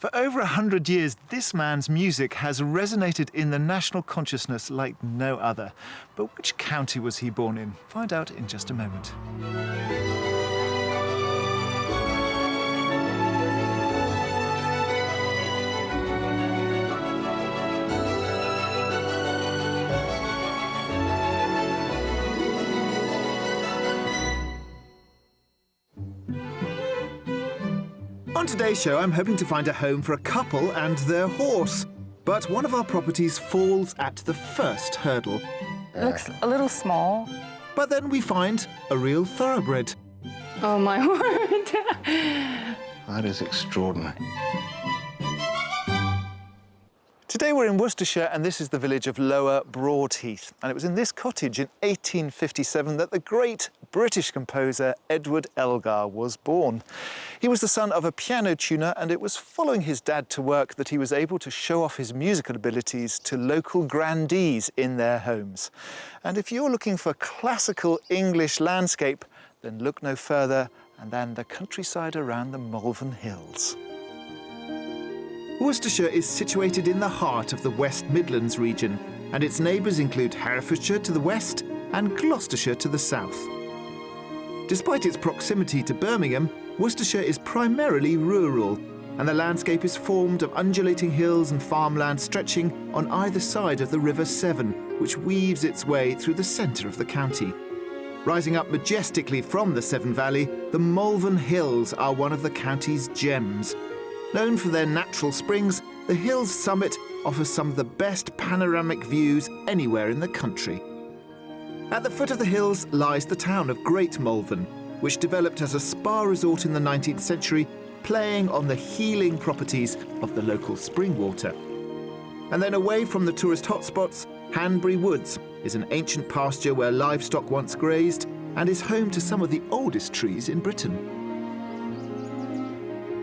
For over 100 years, this man's music has resonated in the national consciousness like no other. But which county was he born in? Find out in just a moment. On today's show, I'm hoping to find a home for a couple and their horse. But one of our properties falls at the first hurdle. It looks a little small. But then we find a real thoroughbred. Oh, my word. That is extraordinary. Today we're in Worcestershire and this is the village of Lower Broadheath. And it was in this cottage in 1857 that the great British composer Edward Elgar was born. He was the son of a piano tuner and it was following his dad to work that he was able to show off his musical abilities to local grandees in their homes. And if you're looking for classical English landscape, then look no further than the countryside around the Malvern Hills. Worcestershire is situated in the heart of the West Midlands region, and its neighbours include Herefordshire to the west and Gloucestershire to the south. Despite its proximity to Birmingham, Worcestershire is primarily rural, and the landscape is formed of undulating hills and farmland stretching on either side of the River Severn, which weaves its way through the centre of the county. Rising up majestically from the Severn Valley, the Malvern Hills are one of the county's gems. Known for their natural springs, the hill's summit offers some of the best panoramic views anywhere in the country. At the foot of the hills lies the town of Great Malvern, which developed as a spa resort in the 19th century, playing on the healing properties of the local spring water. And then away from the tourist hotspots, Hanbury Woods is an ancient pasture where livestock once grazed and is home to some of the oldest trees in Britain.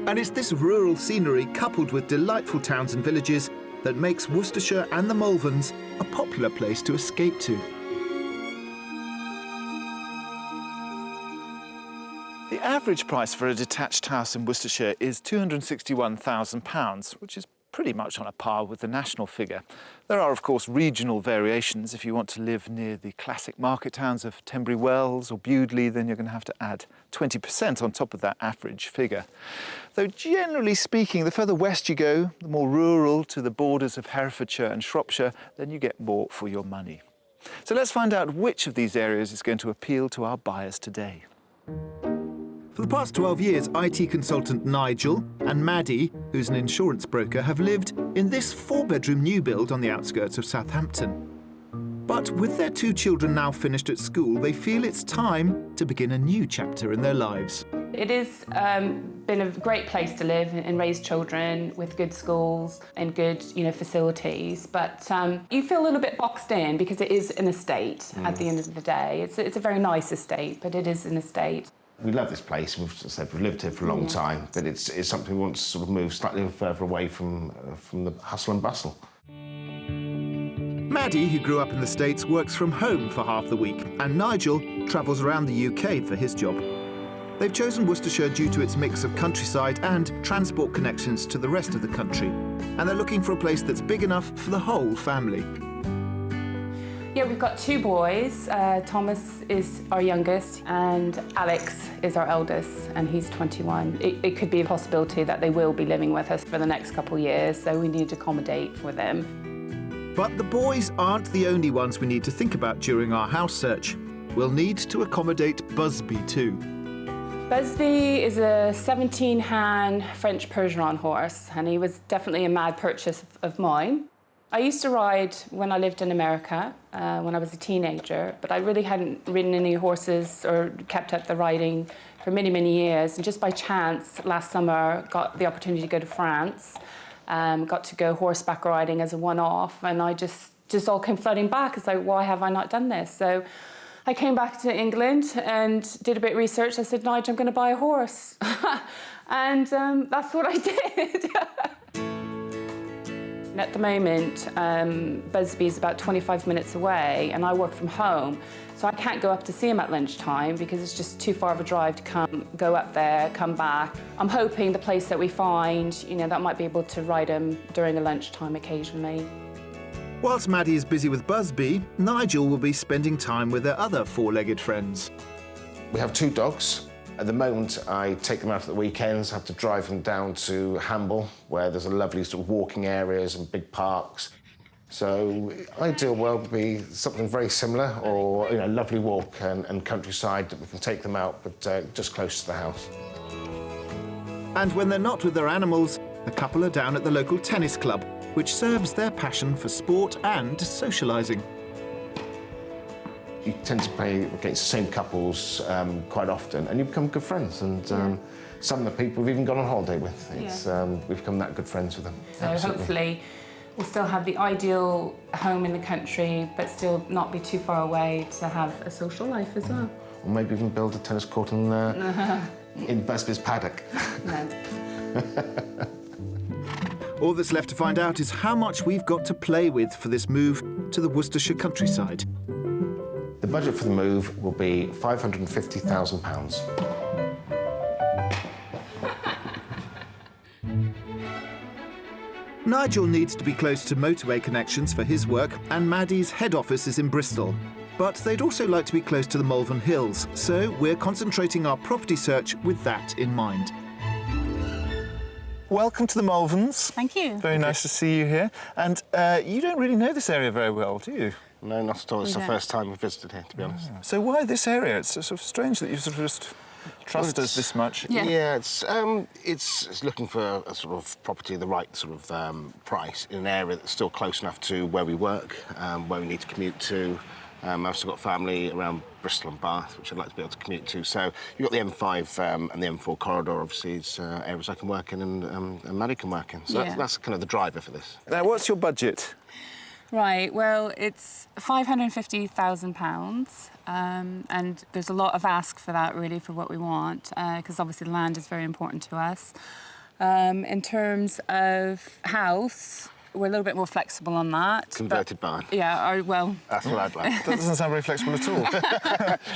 And it's this rural scenery, coupled with delightful towns and villages, that makes Worcestershire and the Malverns a popular place to escape to. The average price for a detached house in Worcestershire is £261,000, which is pretty much on a par with the national figure. There are, of course, regional variations. If you want to live near the classic market towns of Tenbury Wells or Bewdley, then you're going to have to add 20% on top of that average figure. Though generally speaking, the further west you go, the more rural to the borders of Herefordshire and Shropshire, then you get more for your money. So let's find out which of these areas is going to appeal to our buyers today. For the past 12 years, IT consultant Nigel and Maddie, who's an insurance broker, have lived in this 4-bedroom new build on the outskirts of Southampton. But with their 2 children now finished at school, they feel it's time to begin a new chapter in their lives. It has been a great place to live and raise children with good schools and good, facilities. But you feel a little bit boxed in because it is an estate at the end of the day. It's a very nice estate, but it is an estate. We love this place. We've lived here for a long time, but it's something we want to sort of move slightly further away from the hustle and bustle. Maddie, who grew up in the States, works from home for half the week, and Nigel travels around the UK for his job. They've chosen Worcestershire due to its mix of countryside and transport connections to the rest of the country, and they're looking for a place that's big enough for the whole family. Yeah, we've got 2 boys. Thomas is our youngest and Alex is our eldest, and he's 21. It could be a possibility that they will be living with us for the next couple of years, so we need to accommodate for them. But the boys aren't the only ones we need to think about during our house search. We'll need to accommodate Busby too. Busby is a 17-hand French Percheron horse, and he was definitely a mad purchase of mine. I used to ride when I lived in America, when I was a teenager, but I really hadn't ridden any horses or kept up the riding for many, many years. And just by chance, last summer, got the opportunity to go to France, got to go horseback riding as a one-off, and I just all came flooding back. It's like, why have I not done this? So I came back to England and did a bit of research. I said, Nigel, I'm going to buy a horse. And that's what I did. At the moment, Busby is about 25 minutes away and I work from home. So I can't go up to see him at lunchtime because it's just too far of a drive to go up there, come back. I'm hoping the place that we find, that might be able to ride him during the lunchtime occasionally. Whilst Maddie is busy with Busby, Nigel will be spending time with their other four-legged friends. We have 2 dogs. At the moment, I take them out at the weekends. I have to drive them down to Hamble, where there's a lovely sort of walking areas and big parks. So ideal world would be something very similar, or a lovely walk and countryside that we can take them out, but just close to the house. And when they're not with their animals, the couple are down at the local tennis club, which serves their passion for sport and socialising. You tend to play against the same couples quite often, and you become good friends. And some of the people we've even gone on holiday with. We've become that good friends with them. So Absolutely. hopefully we'll still have the ideal home in the country, but still not be too far away to have a social life as well. Or maybe even build a tennis court in Busby's paddock. No. All that's left to find out is how much we've got to play with for this move to the Worcestershire countryside. The budget for the move will be £550,000. Nigel needs to be close to motorway connections for his work, and Maddie's head office is in Bristol. But they'd also like to be close to the Malvern Hills, so we're concentrating our property search with that in mind. Welcome to the Malverns. Thank you. Very nice to see you here. And you don't really know this area very well, do you? No, not at all. It's the first time we've visited here, to be honest. So why this area? It's sort of strange that you sort of just trust us this much. Yeah, it's looking for a sort of property, the right sort of price in an area that's still close enough to where we work, where we need to commute to. I've also got family around Bristol and Bath, which I'd like to be able to commute to. So you've got the M5 and the M4 corridor, obviously, it's areas I can work in and Maddie can work in. So that's kind of the driver for this. Now, what's your budget? Right, well, it's £550,000, and there's a lot of ask for that, really, for what we want, because obviously the land is very important to us. In terms of house, we're a little bit more flexible on that. Converted barn. Yeah, well... That's what I'd like. That doesn't sound very flexible at all.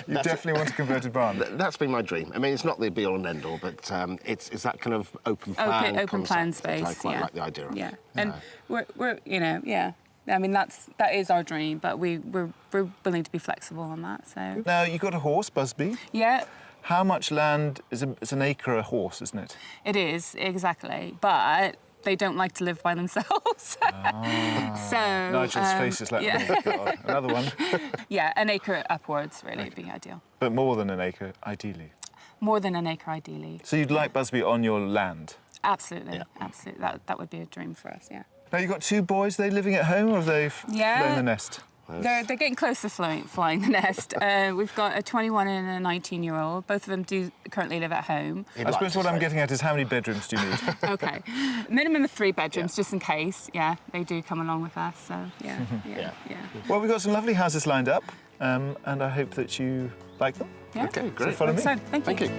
You definitely want a converted barn. That's been my dream. I mean, it's not the be-all and end-all, but it's that kind of open plan Open plan concept that I space, quite like the idea of. Yeah, and we're I mean, that is our dream, but we're willing to be flexible on that, so... Now, you've got a horse, Busby. Yeah. How much land is it's an acre a horse, isn't it? It is, exactly, but they don't like to live by themselves. So... Nigel's face is like, oh, God, another one. Yeah, an acre upwards, really, would be ideal. But more than an acre, ideally. More than an acre, ideally. So you'd like Busby on your land? Absolutely, absolutely. That would be a dream for us, yeah. Now, you've got 2 boys, they living at home, or have they flown the nest? They're getting close to flying the nest. We've got a 21 and a 19-year-old. Both of them do currently live at home. I suppose what I'm getting at is how many bedrooms do you need? OK. Minimum of 3 bedrooms, just in case. Yeah, they do come along with us, so yeah. Well, we've got some lovely houses lined up, and I hope that you like them. Yeah. OK, great. So follow me. So, thank you.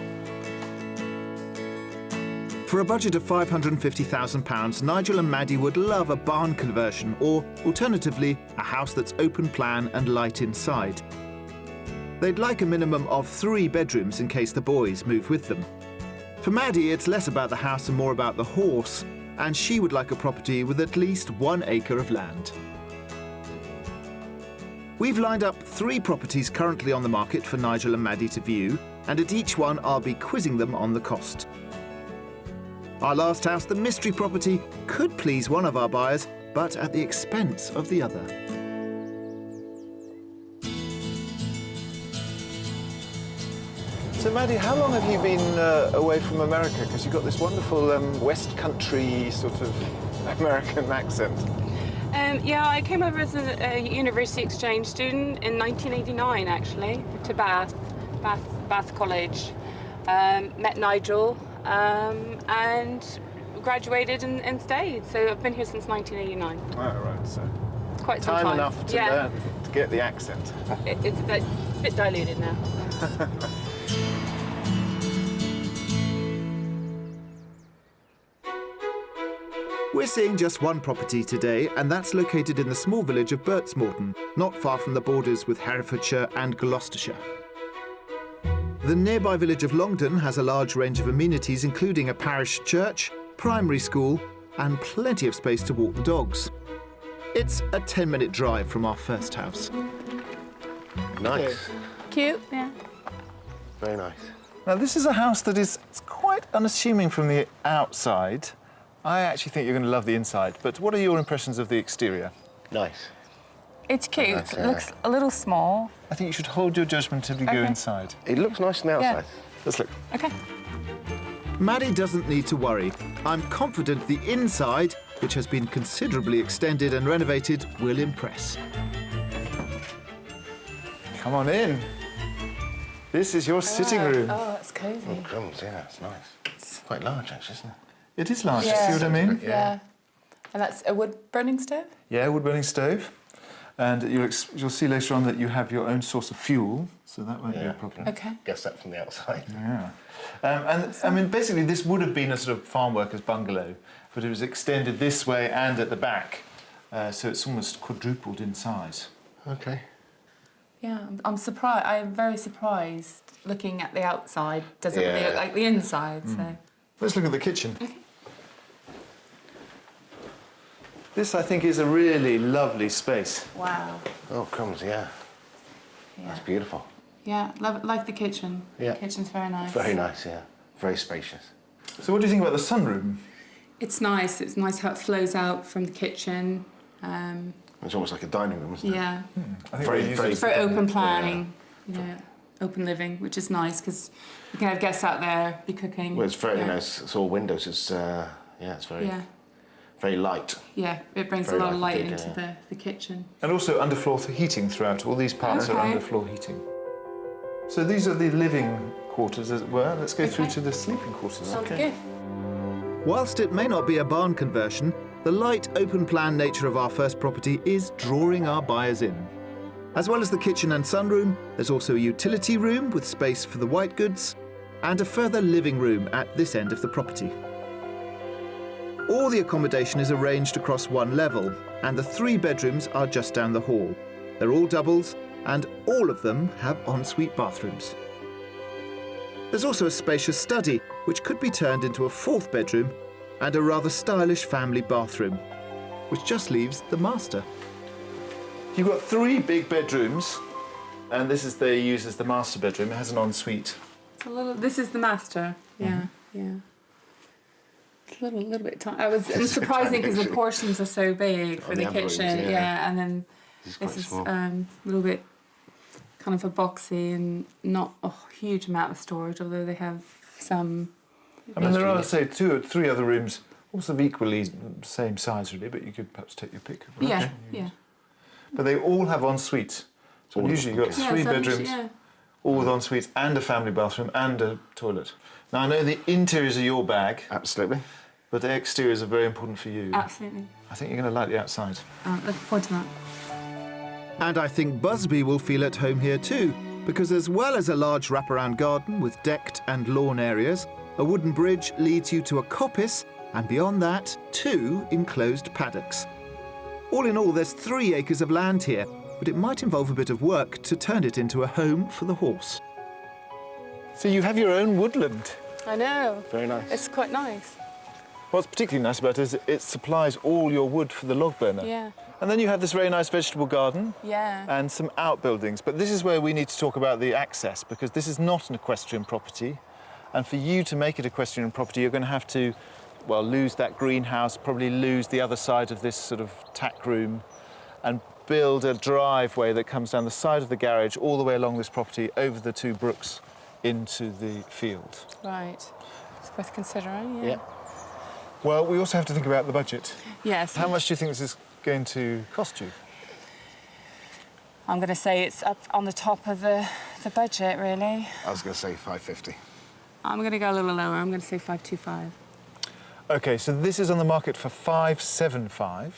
For a budget of £550,000, Nigel and Maddie would love a barn conversion, or, alternatively, a house that's open plan and light inside. They'd like a minimum of 3 bedrooms in case the boys move with them. For Maddie, it's less about the house and more about the horse, and she would like a property with at least 1 acre of land. We've lined up 3 properties currently on the market for Nigel and Maddie to view, and at each one I'll be quizzing them on the cost. Our last house, the mystery property, could please one of our buyers, but at the expense of the other. So, Maddie, how long have you been away from America? Because you've got this wonderful West Country sort of American accent. Yeah, I came over as a university exchange student in 1989, actually, to Bath College. Met Nigel. And graduated and stayed. So I've been here since 1989. Oh, right, so Quite some time. time enough to learn to get the accent. It's a bit diluted now. We're seeing just one property today, and that's located in the small village of Birtsmorton, not far from the borders with Herefordshire and Gloucestershire. The nearby village of Longdon has a large range of amenities, including a parish church, primary school, and plenty of space to walk the dogs. It's a 10-minute drive from our first house. Nice. Cute, yeah. Very nice. Now, this is a house that is quite unassuming from the outside. I actually think you're going to love the inside, but what are your impressions of the exterior? Nice. It's cute. Nice, It yeah. looks a little small. I think you should hold your judgment until you go Okay. inside. It looks nice on the Yeah. outside. Let's look. Okay. Maddie doesn't need to worry. I'm confident the inside, which has been considerably extended and renovated, will impress. Come on in. This is your sitting room. Oh, it's cosy. Crumbs, yeah, it's nice. It's quite large, actually, isn't it? It is large. Yeah. See what I mean? Yeah. And that's a wood burning stove? Yeah, wood-burning stove. And you'll see later on that you have your own source of fuel, so that won't be a Yeah. problem. Okay. Guess that from the outside. Yeah. And I mean, basically, this would have been a sort of farm worker's bungalow, but it was extended this way and at the back, so it's almost quadrupled in size. Okay. Yeah, I'm surprised. I'm very surprised looking at the outside. Doesn't really Yeah. look like the inside, so. Let's look at the kitchen. This, I think, is a really lovely space. Wow. Oh, crumbs, yeah. Yeah. That's beautiful. Yeah, like the kitchen. Yeah. The kitchen's very nice. Very nice, yeah. Very spacious. So what do you think about the sunroom? It's nice. It's nice how it flows out from the kitchen. It's almost like a dining room, isn't it? Yeah. I think Very- we'll use very- it. For open planning. Yeah. Open living, which is nice because you can have guests out there, be cooking. Well, it's very yeah. nice. It's all windows. It's, yeah, it's very, Yeah. very light. Yeah, it brings Very a lot of light light indeed, into yeah. the kitchen. And also underfloor heating throughout. All these parts are Okay. underfloor heating. So these are the living quarters, as it were. Let's go through Okay. to the sleeping quarters. Sounds good. Whilst it may not be a barn conversion, the light, open-plan nature of our first property is drawing our buyers in. As well as the kitchen and sunroom, there's also a utility room with space for the white goods and a further living room at this end of the property. All the accommodation is arranged across one level, and the 3 bedrooms are just down the hall. They're all doubles, and all of them have ensuite bathrooms. There's also a spacious study, which could be turned into a 4th bedroom, and a rather stylish family bathroom, which just leaves the master. You've got 3 big bedrooms, and this is they use as the master bedroom. It has an ensuite. It's a little. This is the master. Yeah, yeah. It's a little bit tiny. It's surprising because the actually. portions are so big for On the the other rooms, kitchen. yeah. Yeah, and then It's quite this is small. a little bit kind of a boxy and not a huge amount of storage, although they have some. I mean, there are, say, 2 or 3 other rooms, also of equally same size, really, but you could perhaps take your pick. of which Yeah, you yeah. use. But they all have ensuite. So All of usually them, you've got okay. 3 some- bedrooms, Yeah. all with ensuites, and a family bathroom, and a toilet. Now, I know the interiors are your bag, Absolutely. but the exteriors are very important for you. Absolutely. I think you're going to like the outside. Looking forward to that. And I think Busby will feel at home here too, because as well as a large wraparound garden with decked and lawn areas, a wooden bridge leads you to a coppice, and beyond that, 2 enclosed paddocks. All in all, there's 3 acres of land here, but it might involve a bit of work to turn it into a home for the horse. So you have your own woodland. I know. Very nice. It's quite nice. What's particularly nice about it is it supplies all your wood for the log burner. Yeah. And then you have this very nice vegetable garden Yeah. and some outbuildings. But this is where we need to talk about the access, because this is not an equestrian property. And for you to make it equestrian property, you're going to have to, well, lose that greenhouse, probably lose the other side of this sort of tack room, and build a driveway that comes down the side of the garage all the way along this property, over the 2 brooks into the field. Right. It's worth considering, yeah. Yeah. Well, we also have to think about the budget. Yes. How much do you think this is going to cost you? I'm going to say it's up on the top of the budget, really. I was going to say 550. I'm going to go a little lower. I'm going to say 525. OK, so this is on the market for 575.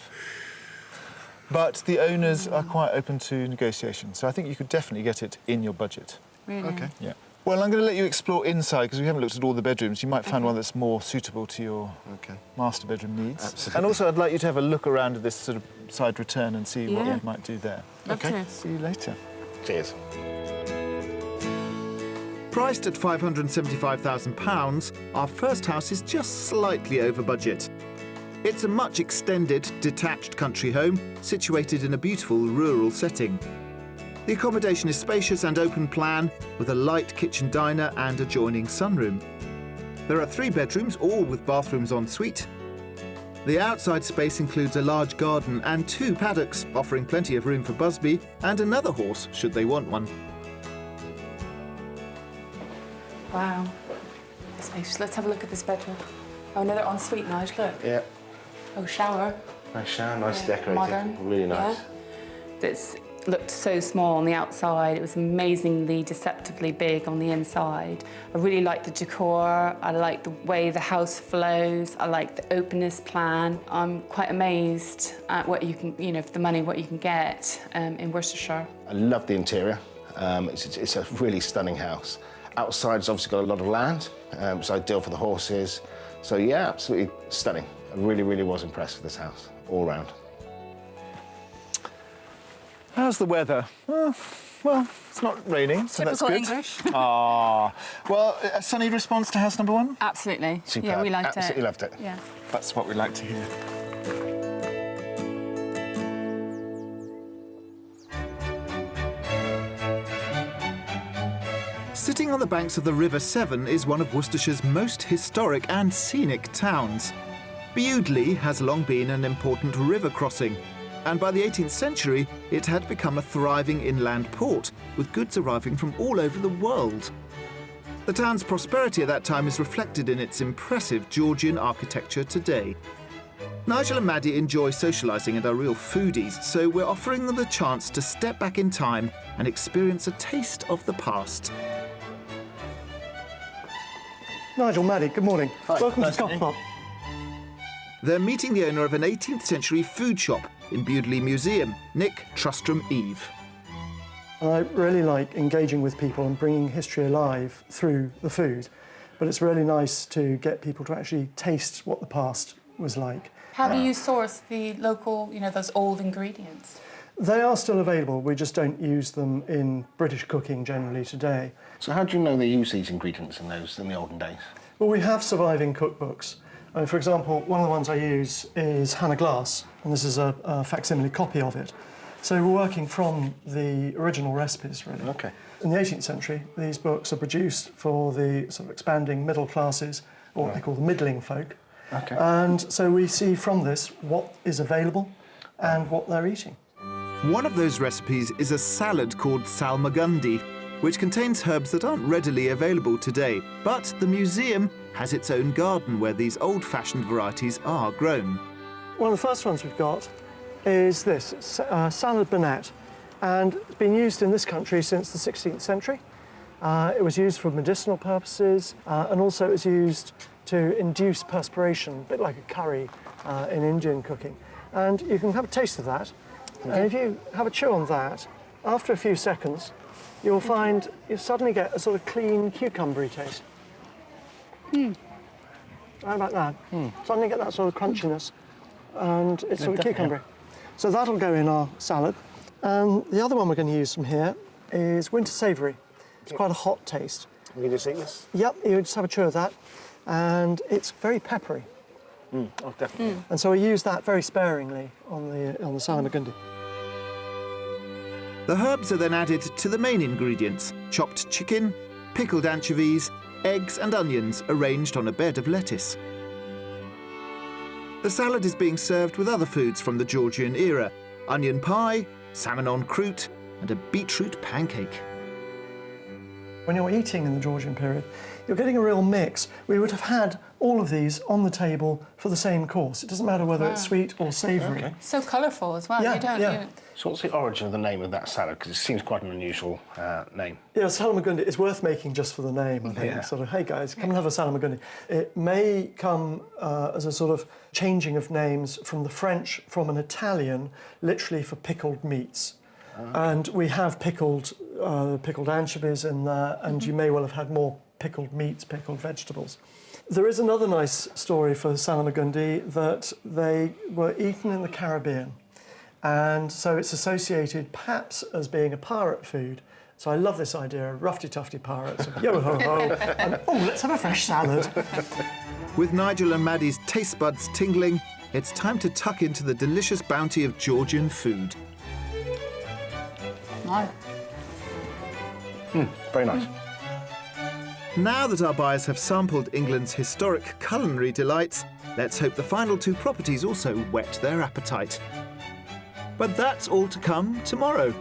But the owners are quite open to negotiation, so I think you could definitely get it in your budget. Really? Okay. Yeah. Well, I'm going to let you explore inside because we haven't looked at all the bedrooms. You might find one that's more suitable to your master bedroom needs. Absolutely. And also, I'd like you to have a look around at this sort of side return and see what you might do there. Love to. See you later. Cheers. Priced at £575,000, our first house is just slightly over budget. It's a much extended, detached country home situated in a beautiful rural setting. The accommodation is spacious and open plan, with a light kitchen diner and adjoining sunroom. There are 3 bedrooms, all with bathrooms en suite. The outside space includes a large garden and 2 paddocks, offering plenty of room for Busby and another horse, should they want one. Wow. Spacious. Let's have a look at this bedroom. Oh, another ensuite, Nige, look. Yeah. Oh, shower. Nice shower, nice decorated. Modern. Really nice. It looked so small on the outside. It was amazingly, deceptively big on the inside. I really like the decor. I like the way the house flows. I like the openness plan. I'm quite amazed at what you can, for the money, what you can get in Worcestershire. I love the interior. It's a really stunning house. Outside's obviously got a lot of land, so ideal for the horses. So yeah, absolutely stunning. I really, really was impressed with this house, all round. How's the weather? Well, it's not raining, so that's Typical good. English. Ah, well, a sunny response to house number 1? Absolutely. Superb. Yeah, we liked it. Absolutely loved it. Yeah. That's what we like to hear. Sitting on the banks of the River Severn is one of Worcestershire's most historic and scenic towns. Bewdley has long been an important river crossing, and by the 18th century it had become a thriving inland port, with goods arriving from all over the world. The town's prosperity at that time is reflected in its impressive Georgian architecture today. Nigel and Maddie enjoy socialising and are real foodies, so we're offering them the chance to step back in time and experience a taste of the past. Nigel, Maddie, good morning. Hi. Welcome Nice to to meet Cough Pop. They're meeting the owner of an 18th century food shop in Bewdley Museum, Nick Trustram Eve. I really like engaging with people and bringing history alive through the food, but it's really nice to get people to actually taste what the past was like. How do you source the local, those old ingredients? They are still available, we just don't use them in British cooking generally today. So how do you know they use these ingredients in the olden days? Well, we have surviving cookbooks. For example, one of the ones I use is Hannah Glass, and this is a facsimile copy of it. So we're working from the original recipes, really. Okay. In the 18th century, these books are produced for the sort of expanding middle classes, or what they call the middling folk. Okay. And so we see from this what is available and what they're eating. One of those recipes is a salad called salmagundi, which contains herbs that aren't readily available today. But the museum has its own garden where these old-fashioned varieties are grown. One of the first ones we've got is this, salad bonnet, and it's been used in this country since the 16th century. It was used for medicinal purposes, and also it was used to induce perspiration, a bit like a curry in Indian cooking. And you can have a taste of that, and if you have a chew on that, after a few seconds, you'll find you suddenly get a sort of clean cucumbery taste. How about that? Suddenly get that sort of crunchiness, and it's sort of cucumbery. So that'll go in our salad. And the other one we're going to use from here is winter savoury. It's quite a hot taste. Can you just eat this? Yep, you just have a chew of that, and it's very peppery. Oh, definitely. And so I use that very sparingly on the salamagundi. The herbs are then added to the main ingredients: chopped chicken, pickled anchovies, eggs and onions arranged on a bed of lettuce. The salad is being served with other foods from the Georgian era: onion pie, salmon en croûte, and a beetroot pancake. When you're eating in the Georgian period, you're getting a real mix. We would have had all of these on the table for the same course. It doesn't matter whether it's sweet or savoury. Okay. So colourful as well. Yeah. So what's the origin of the name of that salad? Because it seems quite an unusual name. Yeah, salamagundi is worth making just for the name, I think. Yeah. Sort of, hey guys, come and have a salamagundi. It may come as a sort of changing of names from the French, from an Italian, literally for pickled meats. And we have pickled anchovies in there, and you may well have had more pickled meats, pickled vegetables. There is another nice story for Salmagundi, that they were eaten in the Caribbean, and so it's associated perhaps as being a pirate food. So I love this idea of roughy-tufty pirates, yo-ho-ho, and oh, let's have a fresh salad. With Nigel and Maddie's taste buds tingling, it's time to tuck into the delicious bounty of Georgian food. Nice. Very nice. Now that our buyers have sampled England's historic culinary delights, let's hope the final two properties also whet their appetite. But that's all to come tomorrow.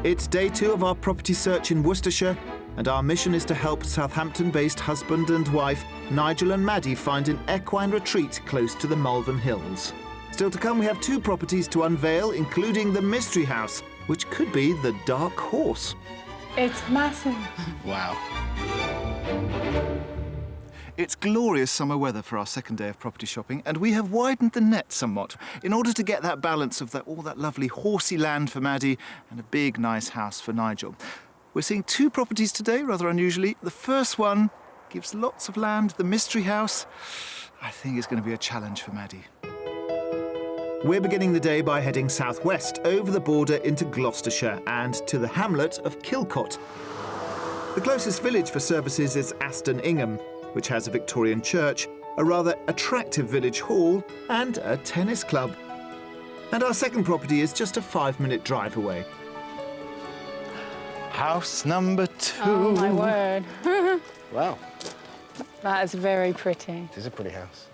It's day 2 of our property search in Worcestershire, and our mission is to help Southampton-based husband and wife Nigel and Maddie find an equine retreat close to the Malvern Hills. Still to come, we have 2 properties to unveil, including the Mystery House, which could be the Dark Horse. It's massive. Wow. It's glorious summer weather for our second day of property shopping, and we have widened the net somewhat in order to get that balance of all that lovely horsey land for Maddie and a big, nice house for Nigel. We're seeing 2 properties today, rather unusually. The first one gives lots of land, the Mystery House. I think it's going to be a challenge for Maddie. We're beginning the day by heading southwest over the border into Gloucestershire and to the hamlet of Kilcott. The closest village for services is Aston Ingham, which has a Victorian church, a rather attractive village hall and a tennis club. And our second property is just a 5-minute drive away. House number 2. Oh, my word. Wow. That is very pretty. It is a pretty house.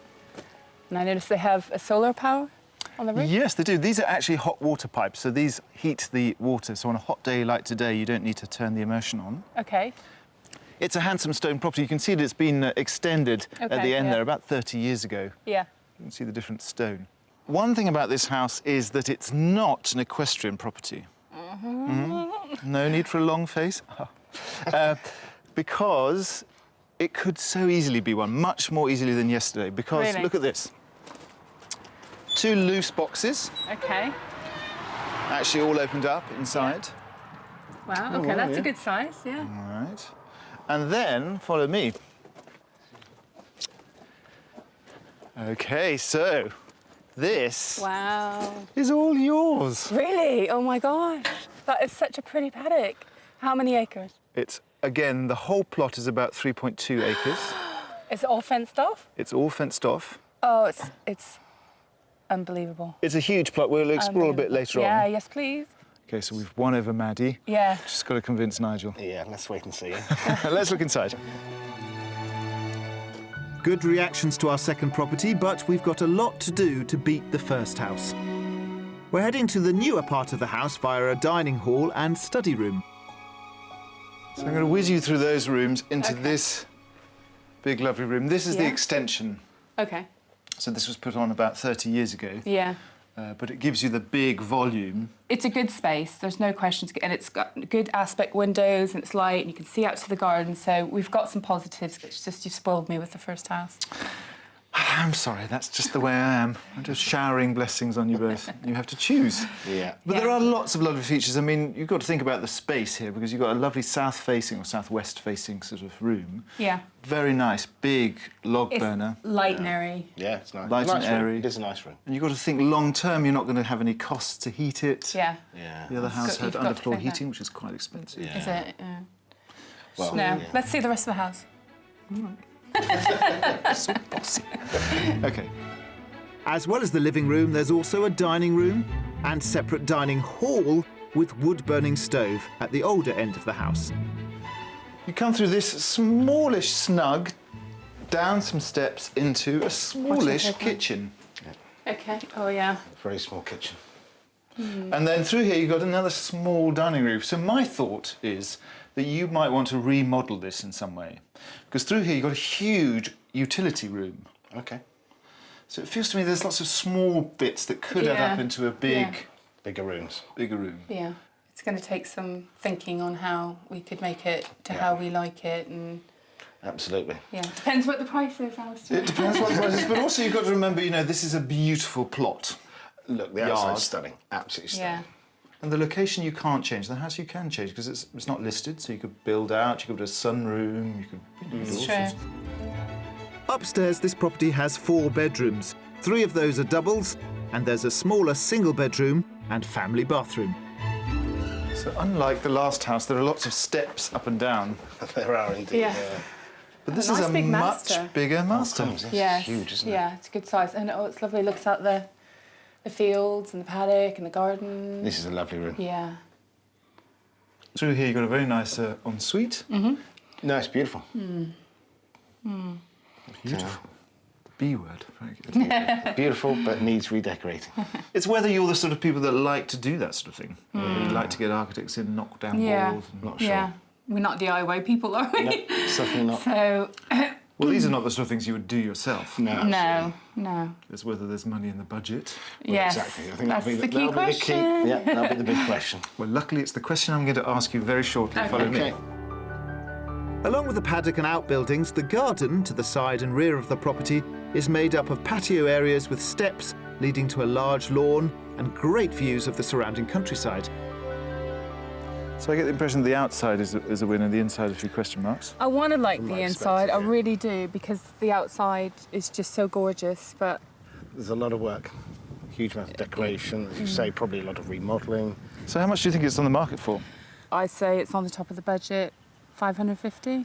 And I noticed they have a solar power on the roof. Yes, they do. These are actually hot water pipes, so these heat the water. So on a hot day like today, you don't need to turn the immersion on. Okay. It's a handsome stone property. You can see that it's been extended at the end there about 30 years ago. Yeah. You can see the different stone. One thing about this house is that it's not an equestrian property. No need for a long face. Because it could so easily be one, much more easily than yesterday. Because Really? look at this. 2 loose boxes, Okay. actually all opened up inside. Wow, Oh, okay, wow, that's yeah. a good size, yeah. All right. And then, follow me. OK, so this Wow. is all yours. Really? Oh, my gosh. That is such a pretty paddock. How many acres? It's, again, the whole plot is about 3.2 acres. Is it all fenced off? It's all fenced off. Oh, it's unbelievable. It's a huge plot. We'll explore a bit later Yeah, on. yes, please. OK, so we've won over Maddie. Yeah. Just got to convince Nigel. Yeah, let's wait and see. Let's look inside. Good reactions to our second property, but we've got a lot to do to beat the first house. We're heading to the newer part of the house via a dining hall and study room. So I'm going to whiz you through those rooms into Okay. this big, lovely room. This is the Yeah. extension. Okay. So this was put on about 30 years ago. Yeah. But it gives you the big volume. It's a good space, there's no question. And it's got good aspect windows and it's light and you can see out to the garden. So we've got some positives. It's just you spoiled me with the first house. I'm sorry, that's just the way I am. I'm just showering blessings on you both. You have to choose. Yeah. But there are lots of lovely features. I mean, you've got to think about the space here because you've got a lovely south-facing or southwest-facing sort of room. Yeah. Very nice, big log It's burner. light and airy. Yeah, it's nice. Light It's a and nice room. airy. It is a nice room. And you've got to think long-term, you're not going to have any costs to heat it. Yeah. Yeah. The other house You've had got to underfloor think that. heating, which is quite expensive. Yeah. Is it? Well, No. yeah. Let's see the rest of the house. OK. As well as the living room, there's also a dining room and separate dining hall with wood-burning stove at the older end of the house. You come through this smallish snug, down some steps into a smallish kitchen. Okay. Oh, yeah. Very small kitchen. And then through here you've got another small dining room. So my thought is that you might want to remodel this in some way. Because through here you've got a huge utility room. Okay. So it feels to me there's lots of small bits that could add Yeah. up into a big, Yeah. Bigger rooms. bigger room. Yeah. it's going to take some thinking on how we could make it to how we like it, and Absolutely. yeah, depends what the price is, Alistair. It depends what the price is, but also you've got to remember, you know, this is a beautiful plot. Look, the Yard. outside's stunning. Absolutely stunning. Yeah. And the location you can't change. The house you can change because it's not listed, so you could build out, you could put a sunroom, you could do all It's sorts true. of- Upstairs, this property has 4 bedrooms. 3 of those are doubles, and there's a smaller single bedroom and family bathroom. So unlike the last house, there are lots of steps up and down. There are indeed. Yeah. But this Nice is a big much master. bigger master. It's Yes. huge, isn't it? Yeah, it's a good size, and oh, it's lovely. It looks out the fields and the paddock and the garden. This is a lovely room. Yeah. Through here, you've got a very nice ensuite. No, it's beautiful. Beautiful. The B word. Very good. Beautiful, but needs redecorating. It's whether you're the sort of people that like to do that sort of thing. Whether you like to get architects in, knock down Yeah. walls. And... Not sure. Yeah. We're not DIY people, are we? No, certainly not. So Well, these are not the sort of things you would do yourself. No. no. It's whether there's money in the budget. Yes. Exactly. I think That's that'll the be key that'll be the key. question. Yeah, that'll be the big question. Well, luckily, it's the question I'm going to ask you very shortly. Okay. Follow Okay. me. Along with the paddock and outbuildings, the garden to the side and rear of the property is made up of patio areas with steps leading to a large lawn and great views of the surrounding countryside. So I get the impression that the outside is a winner, the inside a few question marks. I want to like From the my inside. I perspective, yeah. really do, because the outside is just so gorgeous. But There's a lot of work. Huge amount of decoration. As you say, probably a lot of remodelling. So how much do you think it's on the market for? I say it's on the top of the budget, 550.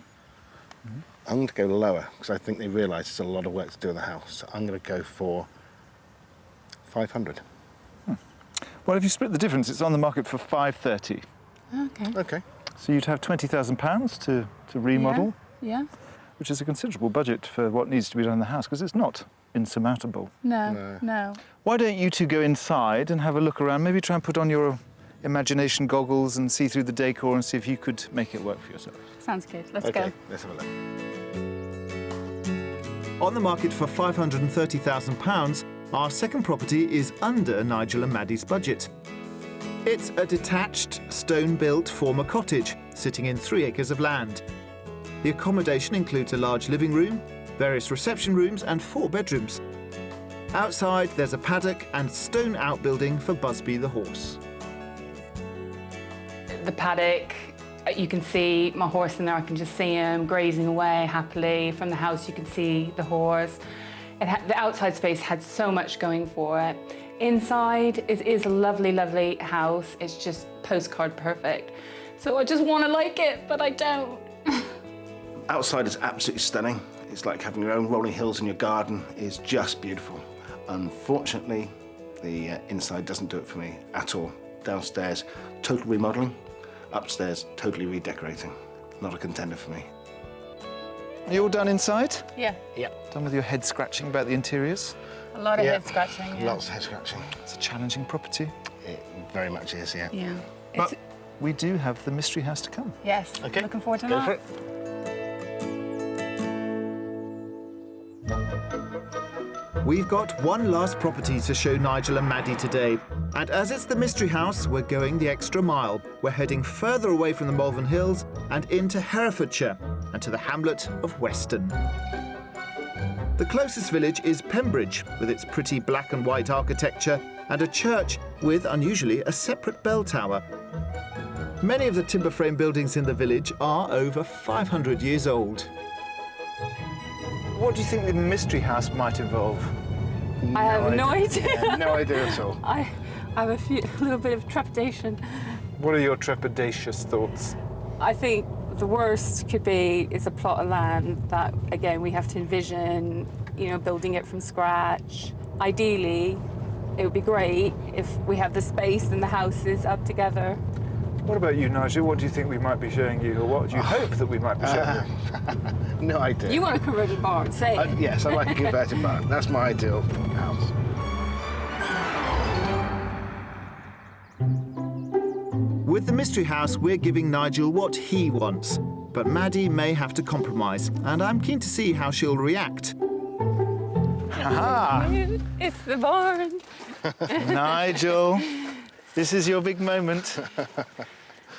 I'm going to go lower because I think they realise there's a lot of work to do in the house. So I'm going to go for 500. Well, if you split the difference, it's on the market for 530. Okay. Okay. So you'd have £20,000 to remodel, Yeah. which is a considerable budget for what needs to be done in the house, because it's not insurmountable. No. Why don't you two go inside and have a look around, maybe try and put on your imagination goggles and see through the decor and see if you could make it work for yourself. Sounds good. Let's Okay. go. Let's have a look. On the market for £530,000, our second property is under Nigel and Maddie's budget. It's a detached, stone-built former cottage sitting in 3 acres of land. The accommodation includes a large living room, various reception rooms and 4 bedrooms. Outside, there's a paddock and stone outbuilding for Busby the horse. The paddock, you can see my horse in there. I can just see him grazing away happily. From the house, you can see the horse. The outside space had so much going for it. Inside, it is a lovely, lovely house. It's just postcard perfect. So I just want to like it, but I don't. Outside is absolutely stunning. It's like having your own rolling hills in your garden. It's just beautiful. Unfortunately, the inside doesn't do it for me at all. Downstairs, total remodelling. Upstairs, totally redecorating. Not a contender for me. Are you all done inside? Yeah. Yep. Done with your head scratching about the interiors? A lot of Yeah. head scratching. Yeah. Lots of head scratching. It's a challenging property. It very much is, yeah. Yeah. But we do have the mystery house to come. Yes. Okay. Looking forward to Go that. for it. We've got one last property to show Nigel and Maddie today. And as it's the mystery house, we're going the extra mile. We're heading further away from the Malvern Hills and into Herefordshire and to the hamlet of Weston. The closest village is Pembridge, with its pretty black and white architecture and a church with, unusually, a separate bell tower. Many of the timber frame buildings in the village are over 500 years old. What do you think the mystery house might involve? I have no idea. No idea at all. I have a little bit of trepidation. What are your trepidatious thoughts? I think the worst could be is a plot of land that, again, we have to envision, building it from scratch. Ideally, it would be great if we have the space and the houses up together. What about you, Nigel? What do you think we might be showing you, or what do you hope that we might be showing you? No idea. You want a converted barn, say it. Yes, I like a converted barn. That's my ideal house. With the mystery house, we're giving Nigel what he wants. But Maddie may have to compromise, and I'm keen to see how she'll react. Aha! It's the barn. Nigel, This is your big moment.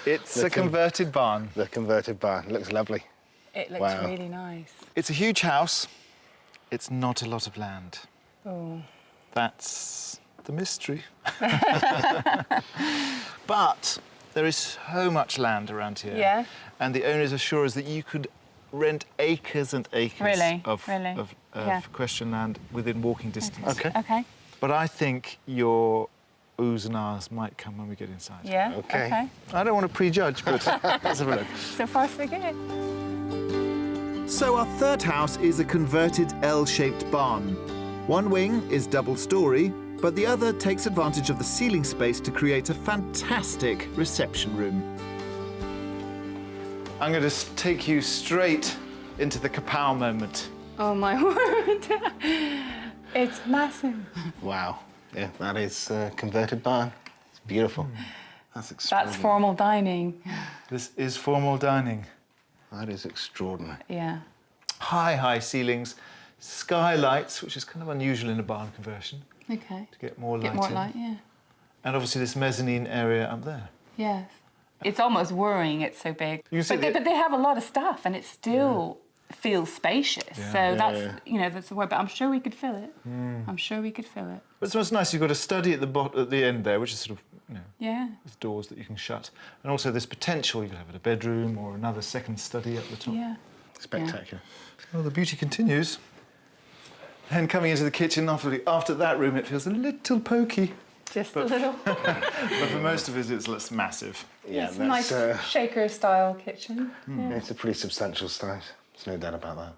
It's a converted barn. The converted barn. It looks lovely. It looks Wow. really nice. It's a huge house. It's not a lot of land. Oh. That's the mystery. But there is so much land around here. Yeah. And the owners assure us that you could rent acres and acres Really? of Yeah. equestrian land within walking distance. Okay. Okay. But I think your oohs and ahs might come when we get inside. Yeah. Okay. I don't want to prejudge, but let's have a look. So far, so good. So our third house is a converted L-shaped barn. One wing is double-storey, but the other takes advantage of the ceiling space to create a fantastic reception room. I'm going to take you straight into the kapow moment. Oh my word. It's massive. Wow. Yeah, that is a converted barn. It's beautiful. That's extraordinary. That's formal dining. This is formal dining. That is extraordinary. Yeah. High ceilings, skylights, which is kind of unusual in a barn conversion, Okay. to get more light Get more in. light, yeah. And obviously this mezzanine area up there. Yes. It's almost worrying it's so big. You can see But they have a lot of stuff and it still feels spacious. Yeah. So Yeah, that's, you know, that's the word. But I'm sure we could fill it. I'm sure we could fill it. But it's what's nice, you've got a study at the end there, which is sort of, you know, Yeah. with doors that you can shut. And also there's potential, you could have a bedroom or another second study at the top. Yeah. Spectacular. Well, the beauty continues. And coming into the kitchen, after that room, it feels a little pokey. Just a little. But for most of us, it's less massive. Yeah, It's a nice shaker-style kitchen. Yeah. It's a pretty substantial size. There's no doubt about that.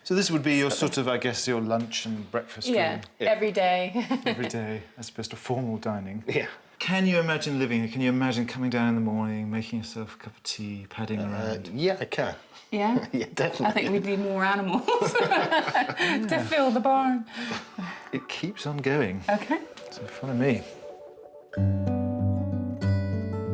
So this would be your sort of, I guess, your lunch and breakfast Yeah, room every day. every day, as opposed to formal dining. Yeah. Can you imagine living here? Can you imagine coming down in the morning, making yourself a cup of tea, padding around? Yeah, I can. Yeah. Yeah, definitely. I think we need more animals to fill the barn. It keeps on going. Okay. So follow me.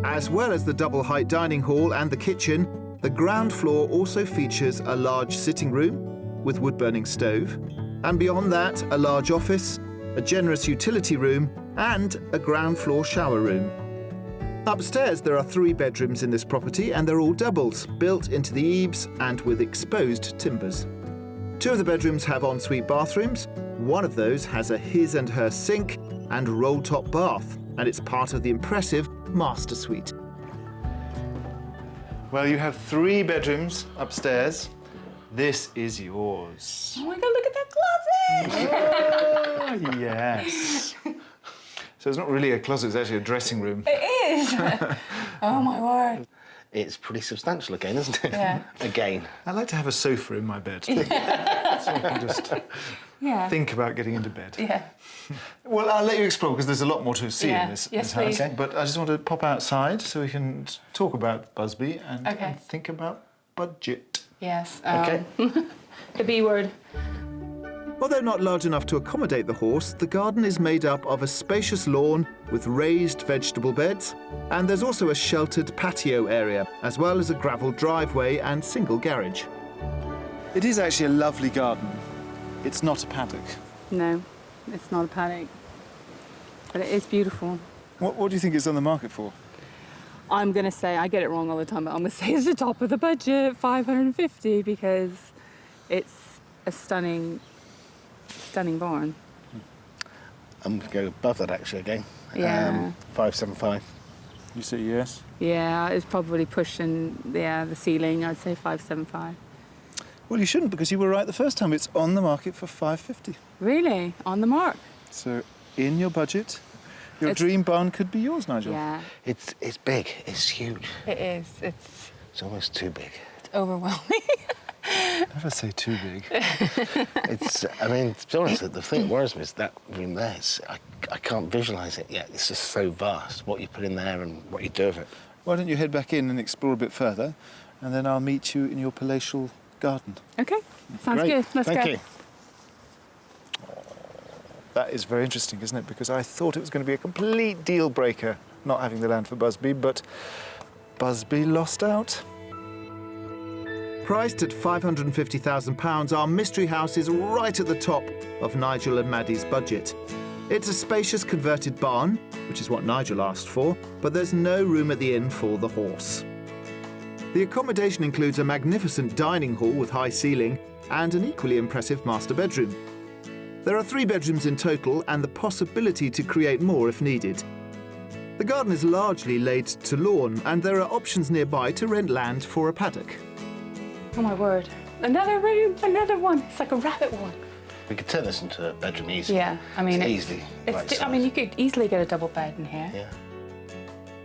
As well as the double-height dining hall and the kitchen, the ground floor also features a large sitting room with wood-burning stove, and beyond that, a large office, a generous utility room, and a ground floor shower room. Upstairs, there are 3 bedrooms in this property, and they're all doubles, built into the eaves and with exposed timbers. 2 of the bedrooms have ensuite bathrooms. One of those has a his and her sink and roll-top bath, and it's part of the impressive master suite. Well, you have 3 bedrooms upstairs. This is yours. Oh my God, look at that closet! Oh, yes. So it's not really a closet, it's actually a dressing room. It is! Oh my word. It's pretty substantial again, isn't it? Yeah. Again. I like to have a sofa in my bed. So I can just Yeah. think about getting into bed. Yeah. Well, I'll let you explore, because there's a lot more to see Yeah. in this, Yes, this house. please. But I just want to pop outside so we can talk about Busby and, Okay. and think about budget. Yes. Okay. The B word. Although not large enough to accommodate the horse, the garden is made up of a spacious lawn with raised vegetable beds, and there's also a sheltered patio area, as well as a gravel driveway and single garage. It is actually a lovely garden. It's not a paddock. No, it's not a paddock. But it is beautiful. What do you think it's on the market for? I'm going to say, I get it wrong all the time, but I'm going to say it's the top of the budget, 550, because it's a stunning barn. I'm going to go above that actually again. Yeah. 575. You say yes? Yeah, it's probably pushing the ceiling. I'd say 575. Well, you shouldn't, because you were right the first time. It's on the market for 550. Really? On the mark? So, in your budget, your It's- dream barn could be yours, Nigel. Yeah, It's big. It's huge. it is. It's It's almost too big. overwhelming. Never say too big. It's. I mean, to be honest, the thing that worries me is that room there. I can't visualise it yet. It's just so vast. What you put in there and what you do with it. Why don't you head back in and explore a bit further, and then I'll meet you in your palatial garden. Okay, sounds Great. good. Let's Thank go. you. That is very interesting, isn't it? Because I thought it was going to be a complete deal breaker not having the land for Busby, but Busby lost out. Priced at £550,000, our mystery house is right at the top of Nigel and Maddie's budget. It's a spacious converted barn, which is what Nigel asked for, but there's no room at the inn for the horse. The accommodation includes a magnificent dining hall with high ceiling and an equally impressive master bedroom. There are 3 bedrooms in total and the possibility to create more if needed. The garden is largely laid to lawn and there are options nearby to rent land for a paddock. Oh my word. Another room, another one. It's like a rabbit one. We could turn this into a bedroom easily. Yeah, I mean, easily. I mean, you could easily get a double bed in here. Yeah.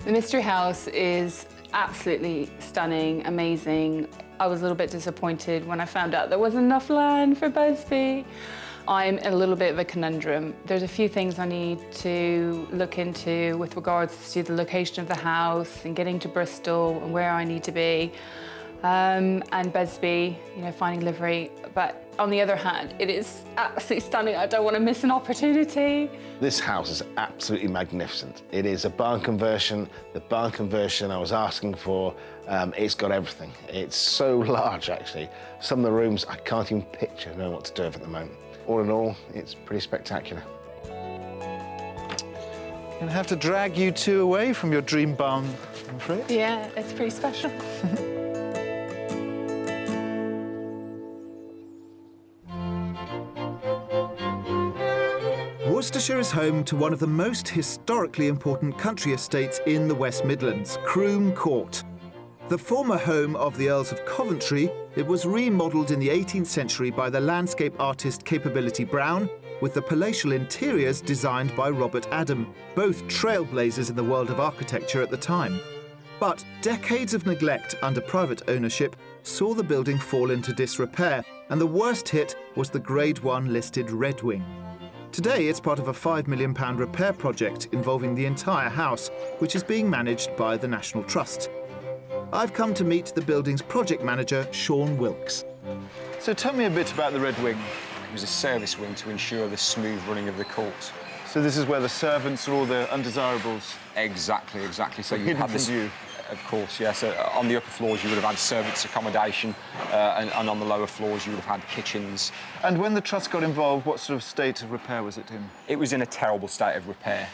The Mystery House is absolutely stunning, amazing. I was a little bit disappointed when I found out there wasn't enough land for Busby. I'm in a little bit of a conundrum. There's a few things I need to look into with regards to the location of the house and getting to Bristol and where I need to be. And Busby, you know, finding livery. But on the other hand, it is absolutely stunning. I don't want to miss an opportunity. This house is absolutely magnificent. It is a barn conversion. The barn conversion I was asking for, it's got everything. It's so large, actually. Some of the rooms I can't even picture knowing what to do with at the moment. All in all, it's pretty spectacular. I'm going to have to drag you 2 away from your dream barn, I'm afraid. Yeah, it's pretty special. Worcestershire is home to one of the most historically important country estates in the West Midlands, Croom Court. The former home of the Earls of Coventry, it was remodelled in the 18th century by the landscape artist Capability Brown, with the palatial interiors designed by Robert Adam, both trailblazers in the world of architecture at the time. But decades of neglect under private ownership saw the building fall into disrepair, and the worst hit was the Grade 1 listed Red Wing. Today, it's part of a £5 million repair project involving the entire house, which is being managed by the National Trust. I've come to meet the building's project manager, Sean Wilkes. So tell me a bit about the Red Wing. It was a service wing to ensure the smooth running of the court. So this is where the servants or all the undesirables... Exactly. So you hidden had this, from view. of course, yeah. So on the upper floors you would have had servants' accommodation, and on the lower floors you would have had kitchens. And when the Trust got involved, what sort of state of repair was it in? It was in a terrible state of repair.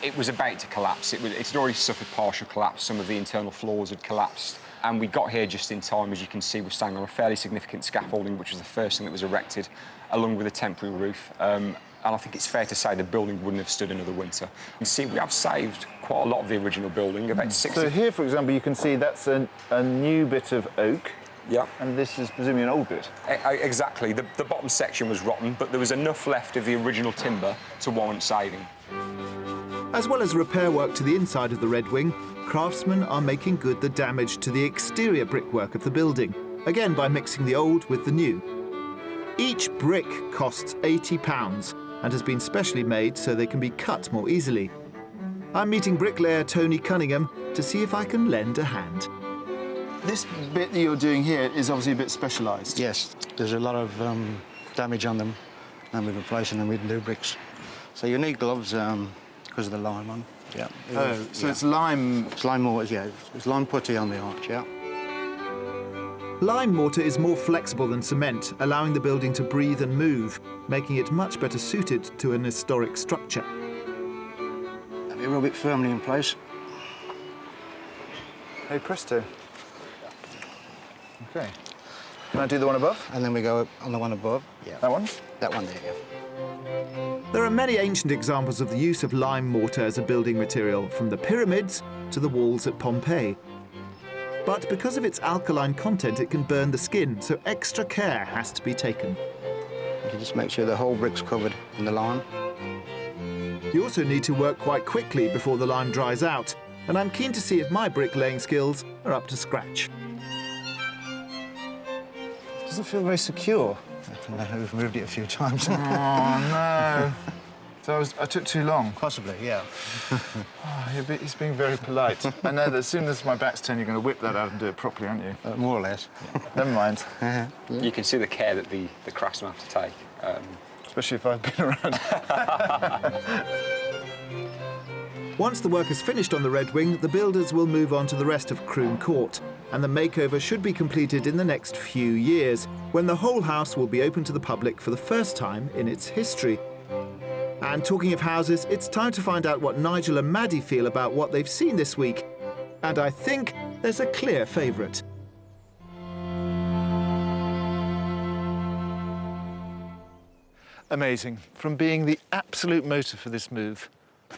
It was about to collapse. It had already suffered partial collapse. Some of the internal floors had collapsed. And we got here just in time. As you can see, we're standing on a fairly significant scaffolding, which was the first thing that was erected, along with a temporary roof. And I think it's fair to say the building wouldn't have stood another winter. You can see we have saved quite a lot of the original building, about 60... So here, for example, you can see that's a new bit of oak. Yeah. And this is presumably an old bit. Exactly. The bottom section was rotten, but there was enough left of the original timber to warrant saving. As well as repair work to the inside of the Red Wing, craftsmen are making good the damage to the exterior brickwork of the building, again by mixing the old with the new. Each brick costs £80 and has been specially made so they can be cut more easily. I'm meeting bricklayer Tony Cunningham to see if I can lend a hand. This bit that you're doing here is obviously a bit specialised. Yes, there's a lot of damage on them, and we're replacing them with new bricks. So you need gloves because of the lime on. Yeah. Oh, so it's lime... It's lime mortar, yeah. It's lime putty on the arch, yeah. Lime mortar is more flexible than cement, allowing the building to breathe and move, making it much better suited to an historic structure. Have you rub it firmly in place? Hey, presto. OK. Can I do the one above? And then we go on the one above. Yeah. That one? That one there, yeah. There are many ancient examples of the use of lime mortar as a building material, from the pyramids to the walls at Pompeii. But because of its alkaline content, it can burn the skin, so extra care has to be taken. You can just make sure the whole brick's covered in the lime. You also need to work quite quickly before the lime dries out, and I'm keen to see if my bricklaying skills are up to scratch. Doesn't feel very secure. We've moved it a few times. Oh, no. So I took too long. Possibly, yeah. Oh, he's being very polite. I know that as soon as my back's turned, you're going to whip that out and do it properly, aren't you? More or less. Never mind. You can see the care that the craftsmen have to take. Especially if I've been around. Once the work is finished on the Red Wing, the builders will move on to the rest of Croom Court, and the makeover should be completed in the next few years, when the whole house will be open to the public for the first time in its history. And talking of houses, it's time to find out what Nigel and Maddie feel about what they've seen this week. And I think there's a clear favourite. Amazing. From being the absolute motor for this move,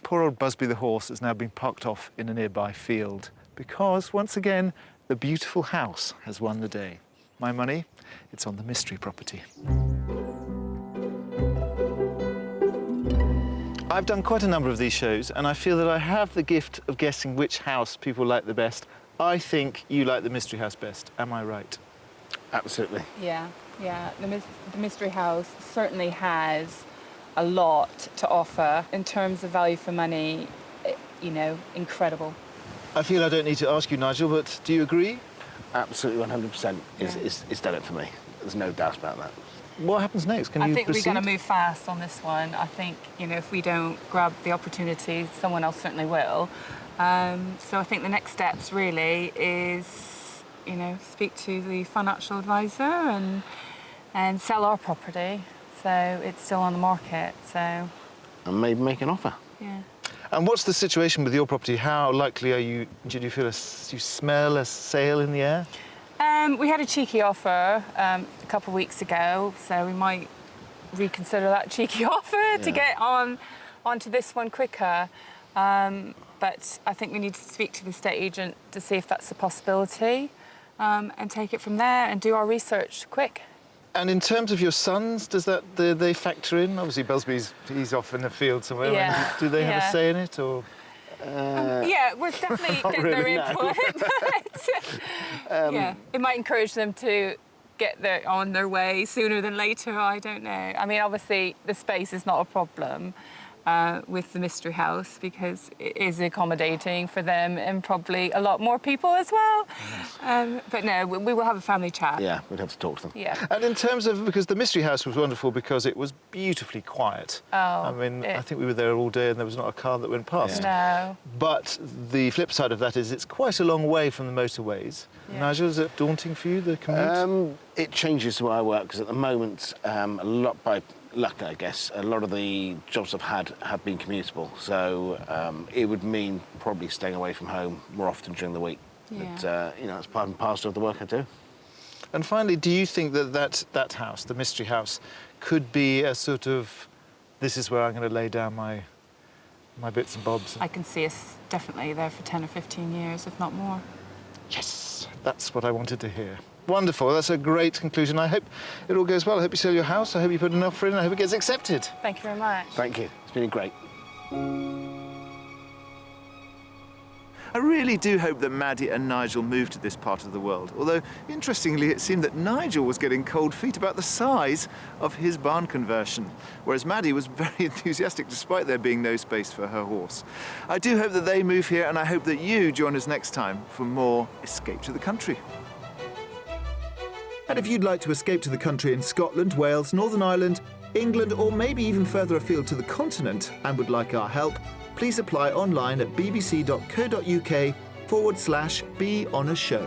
poor old Busby the horse has now been parked off in a nearby field because, once again, the beautiful house has won the day. My money, it's on the mystery property. I've done quite a number of these shows, and I feel that I have the gift of guessing which house people like the best. I think you like the mystery house best. Am I right? Absolutely. Yeah. The mystery house certainly has a lot to offer in terms of value for money. You know, incredible. I feel I don't need to ask you, Nigel, but do you agree? Absolutely, 100% is done it for me. There's no doubt about that. What happens next? Can you I think proceed? we're going to move fast on this one. I think, you know, if we don't grab the opportunity, someone else certainly will. So I think the next steps really is, you know, speak to the financial advisor and sell our property. So it's still on the market, so... And maybe make an offer. Yeah. And what's the situation with your property? How likely are you, do you feel do you smell a sale in the air? We had a cheeky offer a couple of weeks ago, so we might reconsider that cheeky offer to get onto this one quicker. But I think we need to speak to the estate agent to see if that's a possibility and take it from there and do our research quick. And in terms of your sons, do they factor in? Obviously, Busby's, he's off in the field somewhere. Yeah. Do they have a say in it, or...? Yeah, we're definitely getting their input. But, yeah, it might encourage them to get on their way sooner than later, I don't know. I mean, obviously, the space is not a problem with the mystery house because it is accommodating for them and probably a lot more people as well. Yes. But no, we will have a family chat. Yeah, we'd have to talk to them. Yeah. And in terms of, because the mystery house was wonderful because it was beautifully quiet. Oh. I mean, I think we were there all day and there was not a car that went past. Yeah. No. But the flip side of that is it's quite a long way from the motorways. Yeah. Nigel, is it daunting for you, the commute? It changes where I work because at the moment, a lot by luck, I guess, a lot of the jobs I've had have been commutable. So it would mean probably staying away from home more often during the week. Yeah. But, you know, it's part and parcel of the work I do. And finally, do you think that house, the mystery house, could be a sort of, this is where I'm going to lay down my bits and bobs? I can see us definitely there for 10 or 15 years, if not more. Yes, that's what I wanted to hear. Wonderful, that's a great conclusion. I hope it all goes well. I hope you sell your house. I hope you put an offer in. I hope it gets accepted. Thank you very much. Thank you. It's been great. I really do hope that Maddie and Nigel move to this part of the world. Although, interestingly, it seemed that Nigel was getting cold feet about the size of his barn conversion, whereas Maddie was very enthusiastic despite there being no space for her horse. I do hope that they move here, and I hope that you join us next time for more Escape to the Country. And if you'd like to escape to the country in Scotland, Wales, Northern Ireland, England, or maybe even further afield to the continent and would like our help, please apply online at bbc.co.uk/be on a show.